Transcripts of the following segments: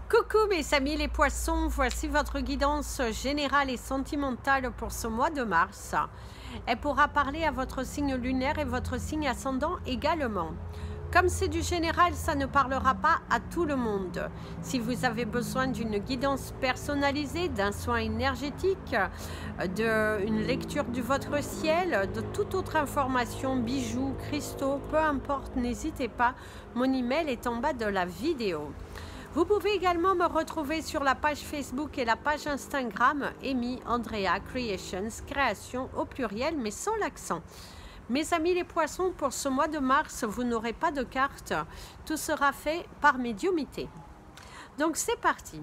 Coucou mes amis les poissons, voici votre guidance générale et sentimentale pour ce mois de mars. Elle pourra parler à votre signe lunaire et votre signe ascendant également. Comme c'est du général, ça ne parlera pas à tout le monde. Si vous avez besoin d'une guidance personnalisée, d'un soin énergétique, d'une lecture de votre ciel, de toute autre information, bijoux, cristaux, peu importe, n'hésitez pas. Mon email est en bas de la vidéo. Vous pouvez également me retrouver sur la page Facebook et la page Instagram Amy Andrea Creations, création au pluriel mais sans l'accent. Mes amis les poissons, pour ce mois de mars, vous n'aurez pas de carte. Tout sera fait par médiumité. Donc c'est parti.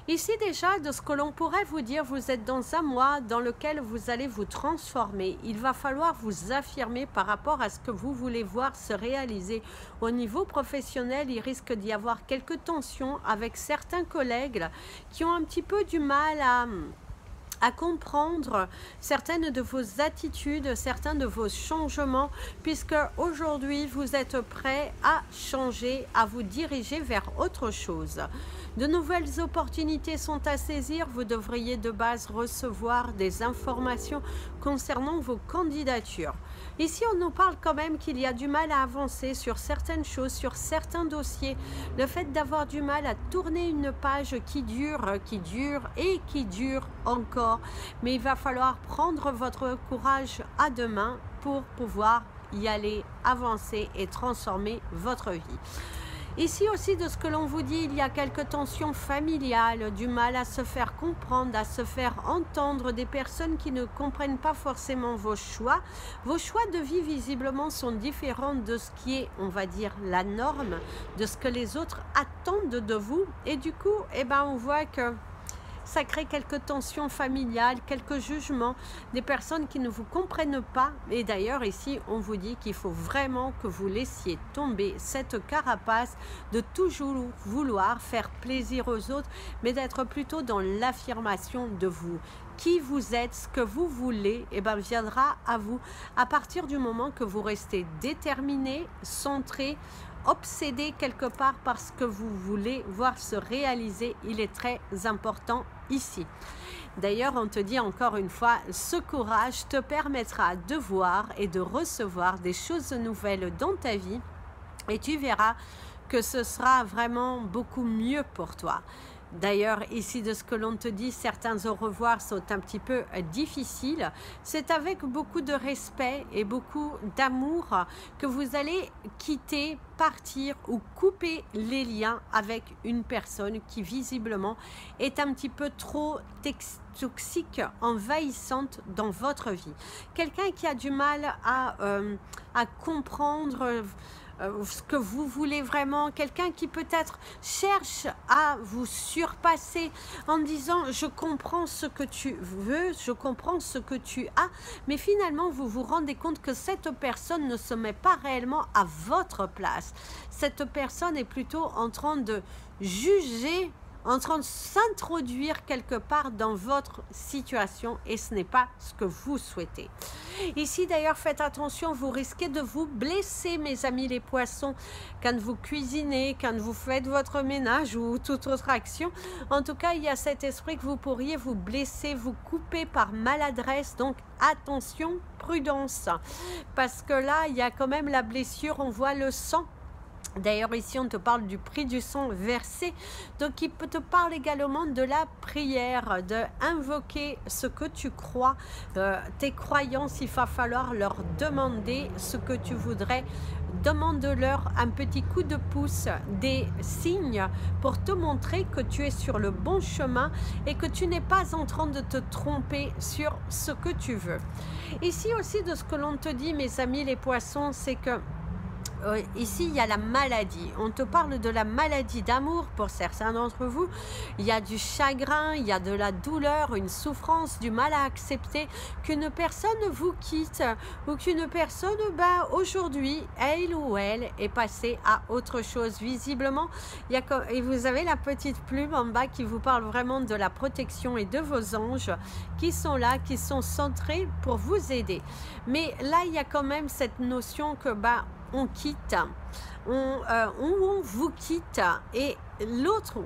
Ici déjà, de ce que l'on pourrait vous dire, vous êtes dans un mois dans lequel vous allez vous transformer. Il va falloir vous affirmer par rapport à ce que vous voulez voir se réaliser. Au niveau professionnel, il risque d'y avoir quelques tensions avec certains collègues qui ont un petit peu du mal à comprendre certaines de vos attitudes, certains de vos changements, puisque aujourd'hui vous êtes prêt à changer, à vous diriger vers autre chose. De nouvelles opportunités sont à saisir. Vous devriez de base recevoir des informations concernant vos candidatures. Ici, on nous parle quand même qu'il y a du mal à avancer sur certaines choses, sur certains dossiers. Le fait d'avoir du mal à tourner une page qui dure et qui dure encore. Mais il va falloir prendre votre courage à deux mains pour pouvoir y aller, avancer et transformer votre vie. Ici aussi, de ce que l'on vous dit, il y a quelques tensions familiales, du mal à se faire comprendre, à se faire entendre, des personnes qui ne comprennent pas forcément vos choix. Vos choix de vie, visiblement, sont différents de ce qui est, on va dire, la norme, de ce que les autres attendent de vous. Et du coup, on voit que ça crée quelques tensions familiales, quelques jugements, des personnes qui ne vous comprennent pas. Et d'ailleurs, ici, on vous dit qu'il faut vraiment que vous laissiez tomber cette carapace de toujours vouloir faire plaisir aux autres, mais d'être plutôt dans l'affirmation de vous. Qui vous êtes, ce que vous voulez, viendra à vous à partir du moment que vous restez déterminé, centré, obsédé quelque part par ce que vous voulez voir se réaliser. Il est très important ici. D'ailleurs, on te dit encore une fois, ce courage te permettra de voir et de recevoir des choses nouvelles dans ta vie et tu verras que ce sera vraiment beaucoup mieux pour toi. D'ailleurs, ici, de ce que l'on te dit, certains au revoir sont un petit peu difficiles. C'est avec beaucoup de respect et beaucoup d'amour que vous allez quitter, partir ou couper les liens avec une personne qui visiblement est un petit peu trop toxique, envahissante dans votre vie. Quelqu'un qui a du mal à comprendre ce que vous voulez vraiment, quelqu'un qui peut-être cherche à vous surpasser en disant je comprends ce que tu veux, je comprends ce que tu as, mais finalement vous vous rendez compte que cette personne ne se met pas réellement à votre place. Cette personne est plutôt en train de juger, en train de s'introduire quelque part dans votre situation et ce n'est pas ce que vous souhaitez. Ici d'ailleurs, faites attention, vous risquez de vous blesser mes amis les poissons quand vous cuisinez, quand vous faites votre ménage ou toute autre action. En tout cas, il y a cet esprit que vous pourriez vous blesser, vous couper par maladresse, donc attention, prudence, parce que là, il y a quand même la blessure, on voit le sang. D'ailleurs, ici, on te parle du prix du sang versé. Donc, il te parle également de la prière, de invoquer ce que tu crois, tes croyances. Il va falloir leur demander ce que tu voudrais. Demande-leur un petit coup de pouce, des signes pour te montrer que tu es sur le bon chemin et que tu n'es pas en train de te tromper sur ce que tu veux. Ici aussi, de ce que l'on te dit, mes amis les poissons, c'est que ici, il y a la maladie. On te parle de la maladie d'amour pour certains d'entre vous. Il y a du chagrin, il y a de la douleur, une souffrance, du mal à accepter qu'une personne vous quitte ou qu'une personne, aujourd'hui, elle ou elle est passée à autre chose. Visiblement, et vous avez la petite plume en bas qui vous parle vraiment de la protection et de vos anges qui sont là, qui sont centrés pour vous aider. Mais là, il y a quand même cette notion que, on quitte, on vous quitte et l'autre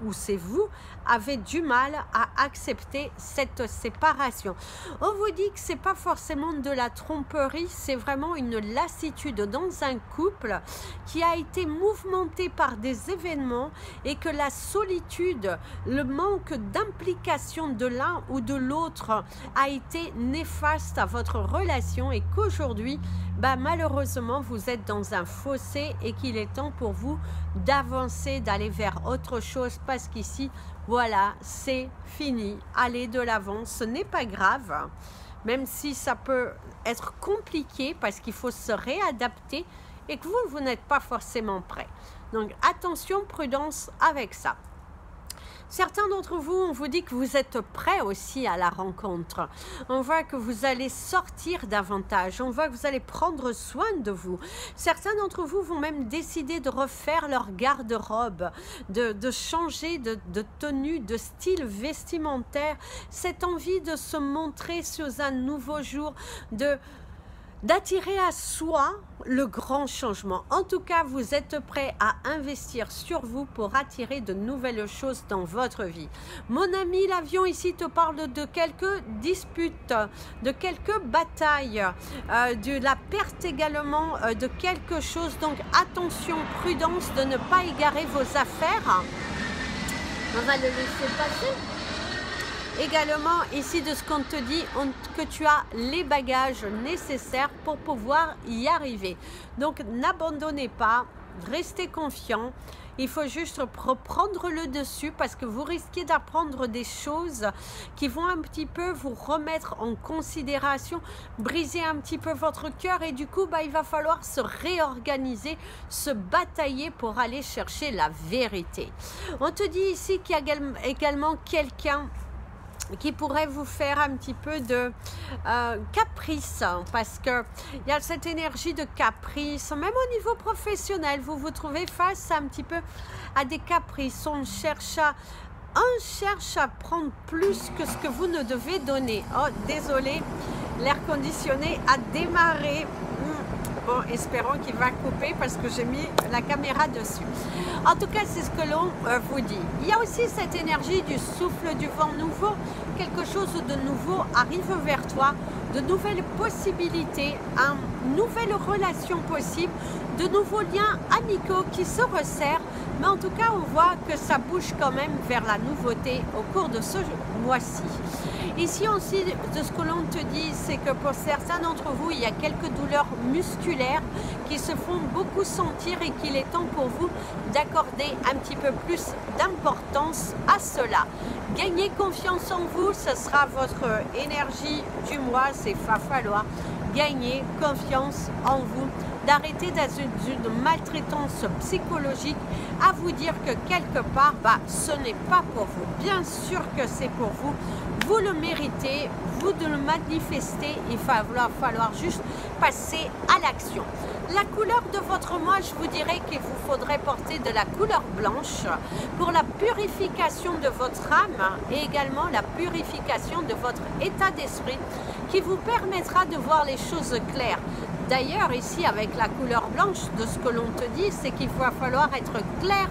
ou c'est vous, avez du mal à accepter cette séparation. On vous dit que ce n'est pas forcément de la tromperie, c'est vraiment une lassitude dans un couple qui a été mouvementé par des événements et que la solitude, le manque d'implication de l'un ou de l'autre a été néfaste à votre relation et qu'aujourd'hui, malheureusement, vous êtes dans un fossé et qu'il est temps pour vous d'avancer, d'aller vers autre chose parce qu'ici, voilà, c'est fini. Allez de l'avant, ce n'est pas grave, même si ça peut être compliqué parce qu'il faut se réadapter et que vous n'êtes pas forcément prêt. Donc attention, prudence avec ça. Certains d'entre vous, on vous dit que vous êtes prêts aussi à la rencontre. On voit que vous allez sortir davantage. On voit que vous allez prendre soin de vous. Certains d'entre vous vont même décider de refaire leur garde-robe, de changer de tenue, de style vestimentaire. Cette envie de se montrer sous un nouveau jour, d'attirer à soi le grand changement. En tout cas, vous êtes prêt à investir sur vous pour attirer de nouvelles choses dans votre vie. Mon ami, l'avion ici te parle de quelques disputes, de quelques batailles, de la perte également de quelque chose. Donc attention, prudence de ne pas égarer vos affaires. On va le laisser passer. Également, ici de ce qu'on te dit, que tu as les bagages nécessaires pour pouvoir y arriver. Donc, n'abandonnez pas, restez confiant. Il faut juste reprendre le dessus parce que vous risquez d'apprendre des choses qui vont un petit peu vous remettre en considération, briser un petit peu votre cœur et du coup, il va falloir se réorganiser, se batailler pour aller chercher la vérité. On te dit ici qu'il y a également quelqu'un qui pourrait vous faire un petit peu de caprice, parce que il y a cette énergie de caprice, même au niveau professionnel, vous vous trouvez face un petit peu à des caprices. On cherche à prendre plus que ce que vous ne devez donner. Oh, désolé, l'air conditionné a démarré. Bon, espérons qu'il va couper parce que j'ai mis la caméra dessus. En tout cas, c'est ce que l'on vous dit. Il y a aussi cette énergie du souffle du vent nouveau. Quelque chose de nouveau arrive vers toi, de nouvelles possibilités, une nouvelle relation possible, de nouveaux liens amicaux qui se resserrent. Mais en tout cas, on voit que ça bouge quand même vers la nouveauté au cours de ce mois-ci. Ici aussi, de ce que l'on te dit, c'est que pour certains d'entre vous, il y a quelques douleurs musculaires qui se font beaucoup sentir et qu'il est temps pour vous d'accorder un petit peu plus d'importance à cela. Gagnez confiance en vous, ce sera votre énergie du mois, c'est va falloir gagner confiance en vous, d'arrêter dans une maltraitance psychologique, à vous dire que quelque part, ce n'est pas pour vous. Bien sûr que c'est pour vous. Vous le méritez, vous de le manifester, il va falloir juste passer à l'action. La couleur de votre mois, je vous dirais qu'il vous faudrait porter de la couleur blanche pour la purification de votre âme et également la purification de votre état d'esprit qui vous permettra de voir les choses claires. D'ailleurs, ici, avec la couleur blanche, de ce que l'on te dit, c'est qu'il va falloir être clair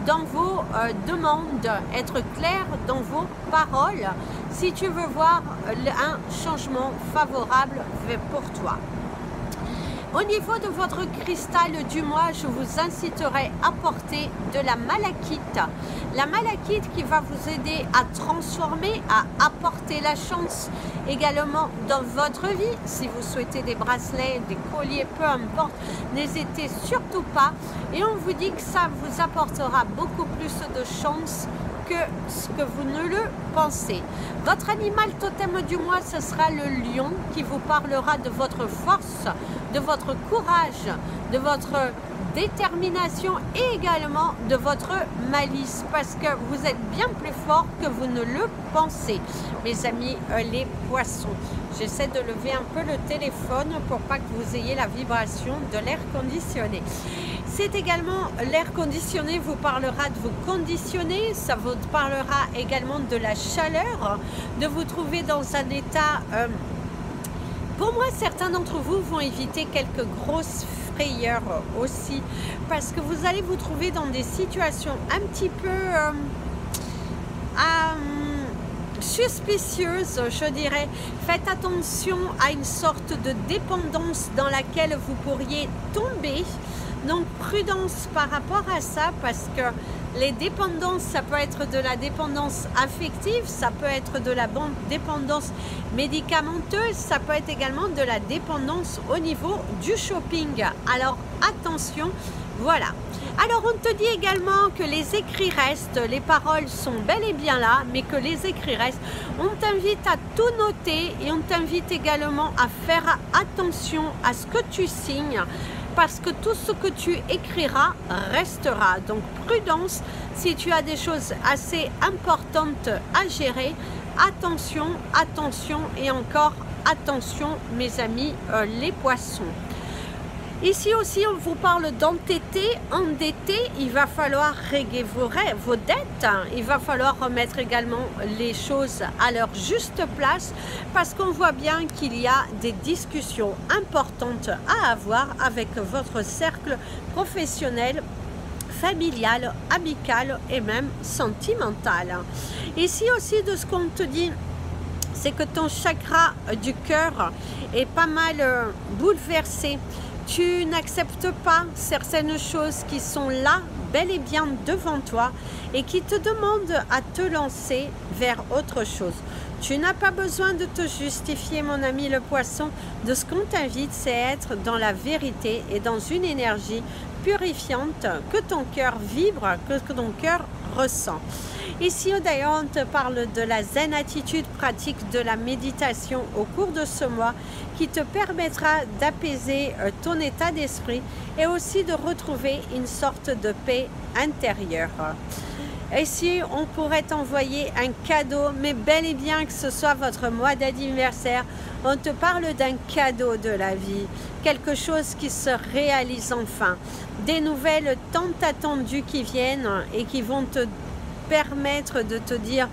dans vos demandes, être clair dans vos paroles, si tu veux voir un changement favorable pour toi. Au niveau de votre cristal du mois, je vous inciterai à porter de la malachite. La malachite qui va vous aider à transformer, à apporter la chance également dans votre vie. Si vous souhaitez des bracelets, des colliers, peu importe, n'hésitez surtout pas. Et on vous dit que ça vous apportera beaucoup plus de chance que ce que vous ne le pensez. Votre animal totem du mois, ce sera le lion qui vous parlera de votre force, de votre courage, de votre détermination et également de votre malice parce que vous êtes bien plus fort que vous ne le pensez. Mes amis les poissons, j'essaie de lever un peu le téléphone pour pas que vous ayez la vibration de l'air conditionné. C'est également l'air conditionné vous parlera de vous conditionner, ça vous parlera également de la chaleur, de vous trouver dans un état... Pour moi, certains d'entre vous vont éviter quelques grosses frayeurs aussi, parce que vous allez vous trouver dans des situations un petit peu suspicieuse, je dirais. Faites attention à une sorte de dépendance dans laquelle vous pourriez tomber. Donc prudence par rapport à ça, parce que les dépendances, ça peut être de la dépendance affective, ça peut être de la dépendance médicamenteuse, ça peut être également de la dépendance au niveau du shopping. Alors attention, voilà. Alors on te dit également que les écrits restent, les paroles sont bel et bien là, mais que les écrits restent. On t'invite à tout noter et on t'invite également à faire attention à ce que tu signes, parce que tout ce que tu écriras restera. Donc prudence, si tu as des choses assez importantes à gérer, attention, attention et encore attention mes amis les poissons. Ici aussi, on vous parle d'entêté, endetté. Il va falloir régler vos dettes. Il va falloir remettre également les choses à leur juste place, parce qu'on voit bien qu'il y a des discussions importantes à avoir avec votre cercle professionnel, familial, amical et même sentimental. Ici aussi, de ce qu'on te dit, c'est que ton chakra du cœur est pas mal bouleversé. Tu n'acceptes pas certaines choses qui sont là, bel et bien devant toi, et qui te demandent à te lancer vers autre chose. Tu n'as pas besoin de te justifier, mon ami le poisson. De ce qu'on t'invite, c'est être dans la vérité et dans une énergie purifiante que ton cœur vibre, que ton cœur ressent. Ici, d'ailleurs, on te parle de la zen attitude pratique de la méditation au cours de ce mois qui te permettra d'apaiser ton état d'esprit et aussi de retrouver une sorte de paix intérieure. Ici, on pourrait t'envoyer un cadeau, mais bel et bien que ce soit votre mois d'anniversaire, on te parle d'un cadeau de la vie, quelque chose qui se réalise enfin, des nouvelles tant attendues qui viennent et qui vont te permettre de te dire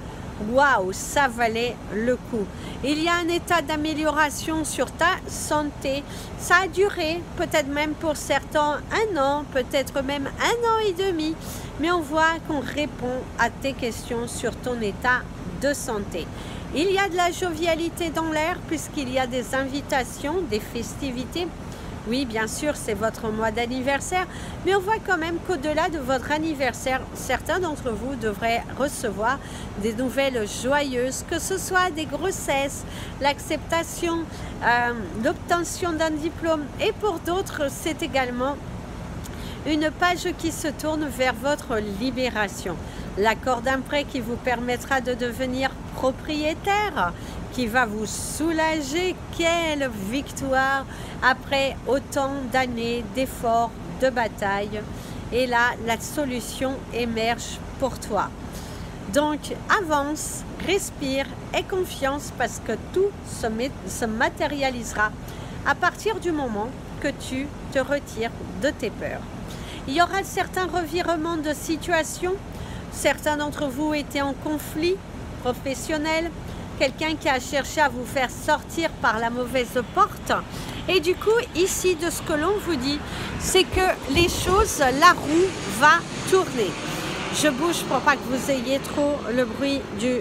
waouh, ça valait le coup. Il y a un état d'amélioration sur ta santé. Ça a duré peut-être même pour certains 1 an, peut-être même 1 an et demi, mais on voit qu'on répond à tes questions sur ton état de santé. Il y a de la jovialité dans l'air puisqu'il y a des invitations, des festivités. Oui, bien sûr, c'est votre mois d'anniversaire, mais on voit quand même qu'au-delà de votre anniversaire, certains d'entre vous devraient recevoir des nouvelles joyeuses, que ce soit des grossesses, l'acceptation, l'obtention d'un diplôme, et pour d'autres, c'est également une page qui se tourne vers votre libération. L'accord d'un prêt qui vous permettra de devenir propriétaire, qui va vous soulager. Quelle victoire après autant d'années d'efforts, de bataille. Et là, la solution émerge pour toi. Donc, avance, respire, aie confiance parce que tout se matérialisera à partir du moment que tu te retires de tes peurs. Il y aura certains revirements de situation. Certains d'entre vous étaient en conflit professionnel, quelqu'un qui a cherché à vous faire sortir par la mauvaise porte. Et du coup, ici, de ce que l'on vous dit, c'est que les choses, la roue va tourner. Je bouge pour pas que vous ayez trop le bruit du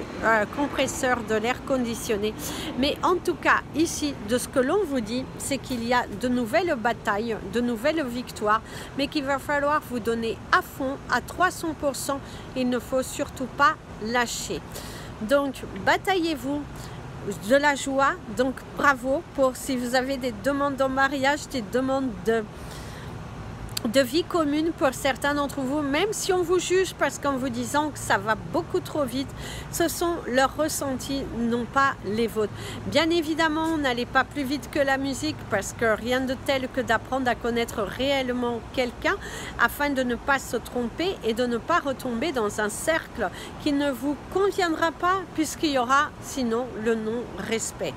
compresseur de l'air conditionné. Mais en tout cas, ici, de ce que l'on vous dit, c'est qu'il y a de nouvelles batailles, de nouvelles victoires, mais qu'il va falloir vous donner à fond, à 300%. Il ne faut surtout pas lâcher. Donc, bataillez-vous, de la joie. Donc, bravo pour si vous avez des demandes en mariage, des demandes de vie commune pour certains d'entre vous, même si on vous juge parce qu'en vous disant que ça va beaucoup trop vite, ce sont leurs ressentis, non pas les vôtres. Bien évidemment, n'allez pas plus vite que la musique parce que rien de tel que d'apprendre à connaître réellement quelqu'un afin de ne pas se tromper et de ne pas retomber dans un cercle qui ne vous conviendra pas puisqu'il y aura sinon le non-respect.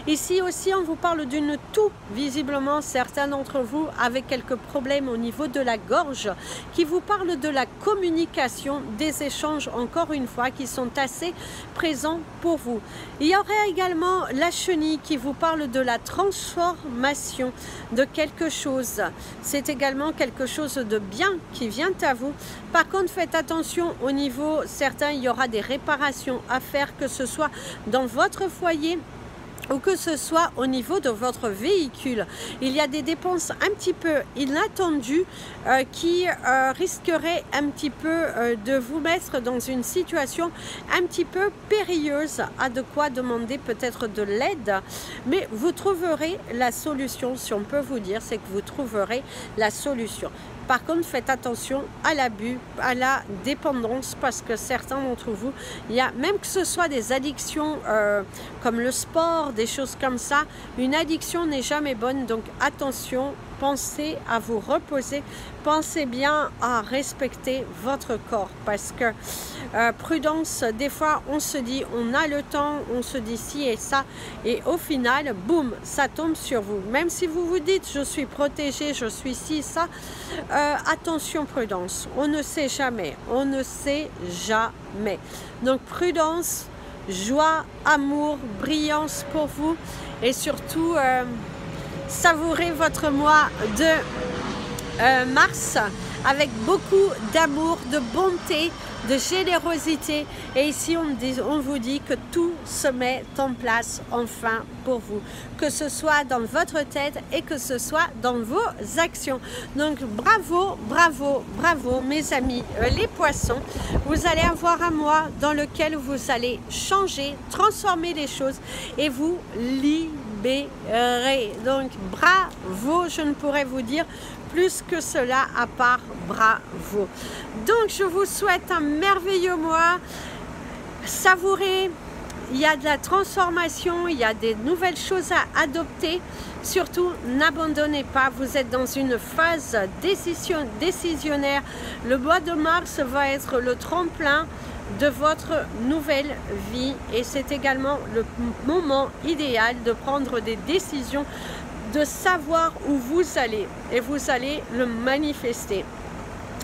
Ici aussi, on vous parle d'une toux. Visiblement, certains d'entre vous avaient quelques problèmes au niveau niveau de la gorge, qui vous parle de la communication, des échanges, encore une fois, qui sont assez présents pour vous. Il y aurait également la chenille qui vous parle de la transformation de quelque chose. C'est également quelque chose de bien qui vient à vous. Par contre, faites attention au niveau certain, il y aura des réparations à faire, que ce soit dans votre foyer ou que ce soit au niveau de votre véhicule. Il y a des dépenses un petit peu inattendues qui risqueraient un petit peu de vous mettre dans une situation un petit peu périlleuse, à de quoi demander peut-être de l'aide, mais vous trouverez la solution. Si on peut vous dire, c'est que vous trouverez la solution. Par contre, faites attention à l'abus, à la dépendance, parce que certains d'entre vous, il y a, même que ce soit des addictions comme le sport, des choses comme ça, une addiction n'est jamais bonne, donc attention, pensez à vous reposer, pensez bien à respecter votre corps, parce que prudence, des fois on se dit on a le temps, on se dit ci et ça, et au final, boum, ça tombe sur vous. Même si vous vous dites je suis protégé, je suis ci, ça, attention, prudence, on ne sait jamais, on ne sait jamais. Donc prudence, joie, amour, brillance pour vous, et surtout savourez votre mois de mars avec beaucoup d'amour, de bonté, de générosité. Et ici, on vous dit que tout se met en place enfin pour vous, que ce soit dans votre tête et que ce soit dans vos actions. Donc, bravo, bravo, bravo, mes amis les poissons. Vous allez avoir un mois dans lequel vous allez changer, transformer les choses et vous libérer. Donc, bravo, je ne pourrais vous dire plus que cela à part bravo. Donc je vous souhaite un merveilleux mois, savourez, il y a de la transformation, il y a des nouvelles choses à adopter, surtout n'abandonnez pas, vous êtes dans une phase décisionnaire, le mois de mars va être le tremplin de votre nouvelle vie et c'est également le moment idéal de prendre des décisions, de savoir où vous allez et vous allez le manifester.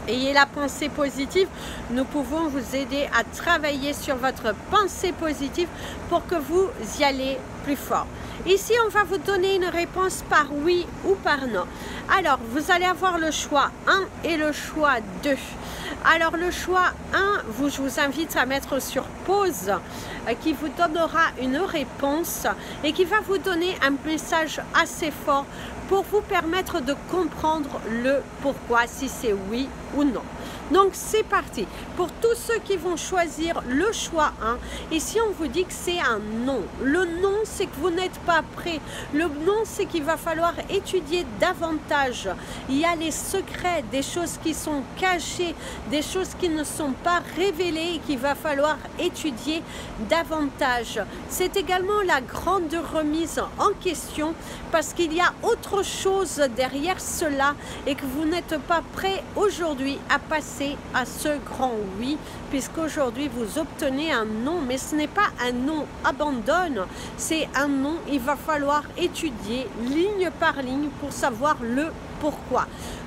Ayez la pensée positive, nous pouvons vous aider à travailler sur votre pensée positive pour que vous y allez plus fort. Ici, on va vous donner une réponse par oui ou par non. Alors, vous allez avoir le choix 1 et le choix 2. Alors, le choix 1, je vous invite à mettre sur pause, qui vous donnera une réponse et qui va vous donner un message assez fort pour vous permettre de comprendre le pourquoi, si c'est oui ou non. Donc c'est parti. Pour tous ceux qui vont choisir le choix 1, ici on vous dit que c'est un non. Le non, c'est que vous n'êtes pas prêt. Le non, c'est qu'il va falloir étudier davantage. Il y a les secrets, des choses qui sont cachées, des choses qui ne sont pas révélées et qu'il va falloir étudier davantage. C'est également la grande remise en question parce qu'il y a autre chose derrière cela et que vous n'êtes pas prêt aujourd'hui à passer à ce grand oui, puisqu'aujourd'hui vous obtenez un non, mais ce n'est pas un non abandonne, c'est un non, il va falloir étudier ligne par ligne pour savoir le pourquoi.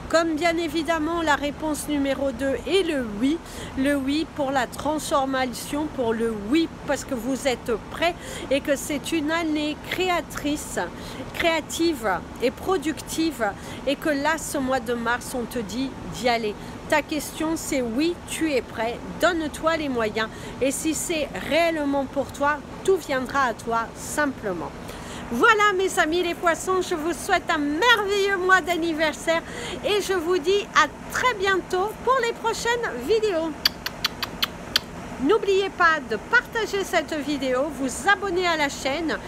Comme bien évidemment la réponse numéro 2 est le oui pour la transformation, pour le oui parce que vous êtes prêt et que c'est une année créatrice, créative et productive et que là ce mois de mars on te dit d'y aller. Ta question c'est oui, tu es prêt, donne-toi les moyens et si c'est réellement pour toi, tout viendra à toi simplement. Voilà mes amis les poissons, je vous souhaite un merveilleux mois d'anniversaire et je vous dis à très bientôt pour les prochaines vidéos. N'oubliez pas de partager cette vidéo, vous abonner à la chaîne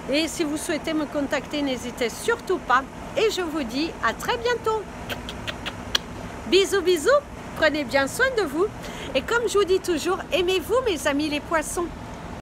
et si vous souhaitez me contacter, n'hésitez surtout pas et je vous dis à très bientôt. Bisous bisous, prenez bien soin de vous et comme je vous dis toujours, aimez-vous mes amis les poissons.